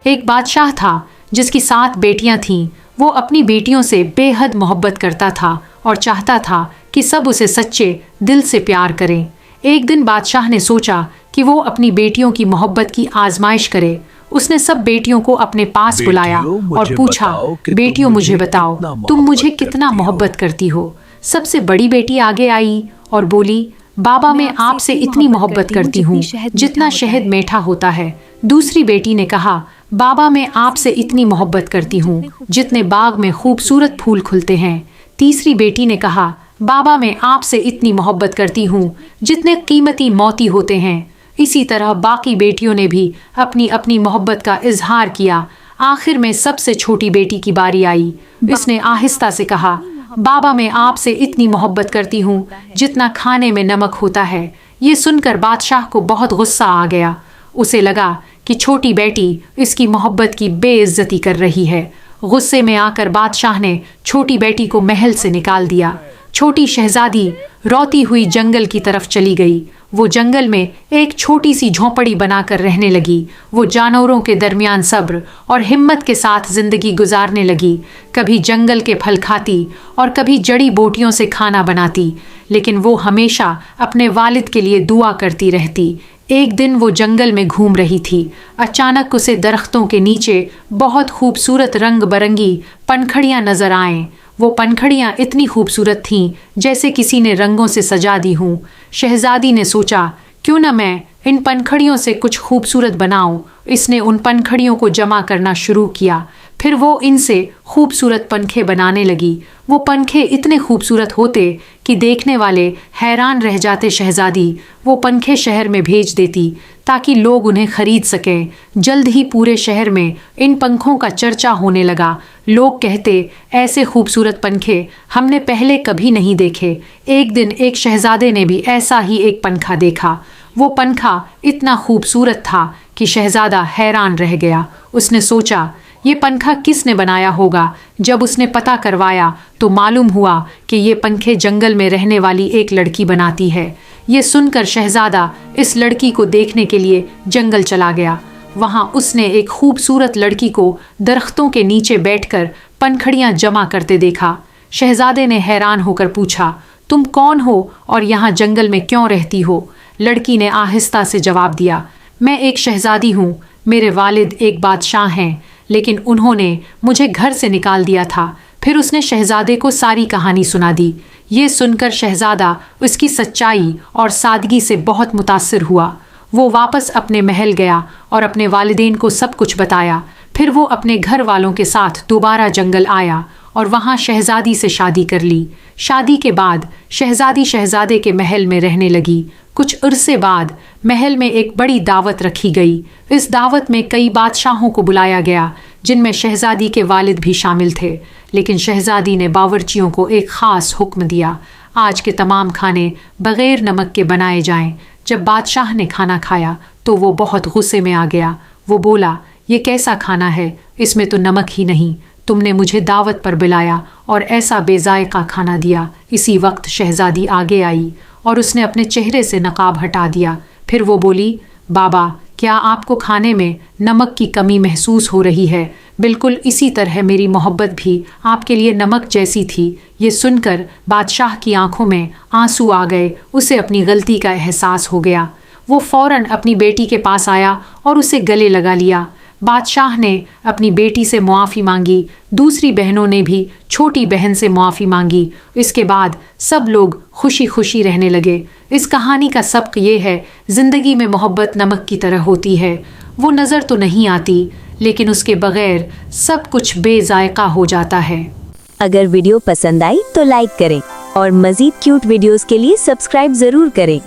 ایک بادشاہ تھا جس کی 7 بیٹیاں تھیں۔ وہ اپنی بیٹیوں سے بے حد محبت کرتا تھا اور چاہتا تھا کہ سب اسے سچے دل سے پیار کریں۔ ایک دن بادشاہ نے سوچا کہ وہ اپنی بیٹیوں کی محبت کی آزمائش کرے۔ اس نے سب بیٹیوں کو اپنے پاس بلایا اور پوچھا، بیٹیوں مجھے بتاؤ تم مجھے کتنا محبت کرتی ہو؟ سب سے بڑی بیٹی آگے آئی اور بولی، بابا میں آپ سے اتنی محبت کرتی ہوں جتنا شہد میٹھا ہوتا ہے۔ دوسری بیٹی نے کہا، بابا میں آپ سے اتنی محبت کرتی ہوں جتنے باغ میں خوبصورت پھول کھلتے ہیں۔ تیسری بیٹی نے کہا، بابا میں آپ سے اتنی محبت کرتی ہوں جتنے قیمتی موتی ہوتے ہیں۔ اسی طرح باقی بیٹیوں نے بھی اپنی اپنی محبت کا اظہار کیا۔ آخر میں سب سے چھوٹی بیٹی کی باری آئی۔ اس نے آہستہ سے کہا، بابا میں آپ سے اتنی محبت کرتی ہوں جتنا کھانے میں نمک ہوتا ہے۔ یہ سن کر بادشاہ کو بہت غصہ آ گیا۔ اسے لگا کہ چھوٹی بیٹی اس کی محبت کی بے عزتی کر رہی ہے۔ غصے میں آ کر بادشاہ نے چھوٹی بیٹی کو محل سے نکال دیا۔ چھوٹی شہزادی روتی ہوئی جنگل کی طرف چلی گئی۔ وہ جنگل میں ایک چھوٹی سی جھونپڑی بنا کر رہنے لگی۔ وہ جانوروں کے درمیان صبر اور ہمت کے ساتھ زندگی گزارنے لگی۔ کبھی جنگل کے پھل کھاتی اور کبھی جڑی بوٹیوں سے کھانا بناتی، لیکن وہ ہمیشہ اپنے والد کے لیے دعا کرتی رہتی۔ ایک دن وہ جنگل میں گھوم رہی تھی۔ اچانک اسے درختوں کے نیچے بہت خوبصورت رنگ برنگی پنکھڑیاں نظر آئیں۔ وہ پنکھڑیاں اتنی خوبصورت تھیں جیسے کسی نے رنگوں سے سجا دی ہوں۔ شہزادی نے سوچا، کیوں نہ میں ان پنکھڑیوں سے کچھ خوبصورت بناؤں۔ اس نے ان پنکھڑیوں کو جمع کرنا شروع کیا۔ پھر وہ ان سے خوبصورت پنکھے بنانے لگی۔ وہ پنکھے اتنے خوبصورت ہوتے کہ دیکھنے والے حیران رہ جاتے۔ شہزادی وہ پنکھے شہر میں بھیج دیتی تاکہ لوگ انہیں خرید سکیں۔ جلد ہی پورے شہر میں ان پنکھوں کا چرچا ہونے لگا۔ لوگ کہتے، ایسے خوبصورت پنکھے ہم نے پہلے کبھی نہیں دیکھے۔ ایک دن ایک شہزادے نے بھی ایسا ہی ایک پنکھا دیکھا۔ وہ پنکھا اتنا خوبصورت تھا کہ شہزادہ حیران رہ گیا۔ اس نے سوچا، یہ پنکھا کس نے بنایا ہوگا؟ جب اس نے پتہ کروایا تو معلوم ہوا کہ یہ پنکھے جنگل میں رہنے والی ایک لڑکی بناتی ہے۔ یہ سن کر شہزادہ اس لڑکی کو دیکھنے کے لیے جنگل چلا گیا۔ وہاں اس نے ایک خوبصورت لڑکی کو درختوں کے نیچے بیٹھ کر پنکھڑیاں جمع کرتے دیکھا۔ شہزادے نے حیران ہو کر پوچھا، تم کون ہو اور یہاں جنگل میں کیوں رہتی ہو؟ لڑکی نے آہستہ سے جواب دیا، میں ایک شہزادی ہوں۔ میرے والد ایک بادشاہ ہیں، لیکن انہوں نے مجھے گھر سے نکال دیا تھا۔ پھر اس نے شہزادے کو ساری کہانی سنا دی۔ یہ سن کر شہزادہ اس کی سچائی اور سادگی سے بہت متاثر ہوا۔ وہ واپس اپنے محل گیا اور اپنے والدین کو سب کچھ بتایا۔ پھر وہ اپنے گھر والوں کے ساتھ دوبارہ جنگل آیا اور وہاں شہزادی سے شادی کر لی۔ شادی کے بعد شہزادی شہزادے کے محل میں رہنے لگی۔ کچھ عرصے بعد محل میں ایک بڑی دعوت رکھی گئی۔ اس دعوت میں کئی بادشاہوں کو بلایا گیا، جن میں شہزادی کے والد بھی شامل تھے۔ لیکن شہزادی نے باورچیوں کو ایک خاص حکم دیا، آج کے تمام کھانے بغیر نمک کے بنائے جائیں۔ جب بادشاہ نے کھانا کھایا تو وہ بہت غصے میں آ گیا۔ وہ بولا، یہ کیسا کھانا ہے؟ اس میں تو نمک ہی نہیں۔ تم نے مجھے دعوت پر بلایا اور ایسا بے ذائقہ کھانا دیا۔ اسی وقت شہزادی آگے آئی اور اس نے اپنے چہرے سے نقاب ہٹا دیا۔ پھر وہ بولی، بابا کیا آپ کو کھانے میں نمک کی کمی محسوس ہو رہی ہے؟ بالکل اسی طرح میری محبت بھی آپ کے لیے نمک جیسی تھی۔ یہ سن کر بادشاہ کی آنکھوں میں آنسو آ گئے۔ اسے اپنی غلطی کا احساس ہو گیا۔ وہ فوراً اپنی بیٹی کے پاس آیا اور اسے گلے لگا لیا۔ بادشاہ نے اپنی بیٹی سے معافی مانگی۔ دوسری بہنوں نے بھی چھوٹی بہن سے معافی مانگی۔ اس کے بعد سب لوگ خوشی خوشی رہنے لگے۔ اس کہانی کا سبق یہ ہے، زندگی میں محبت نمک کی طرح ہوتی ہے۔ وہ نظر تو نہیں آتی، لیکن اس کے بغیر سب کچھ بے ذائقہ ہو جاتا ہے۔ اگر ویڈیو پسند آئی تو لائک کریں اور مزید کیوٹ ویڈیوز کے لیے سبسکرائب ضرور کریں۔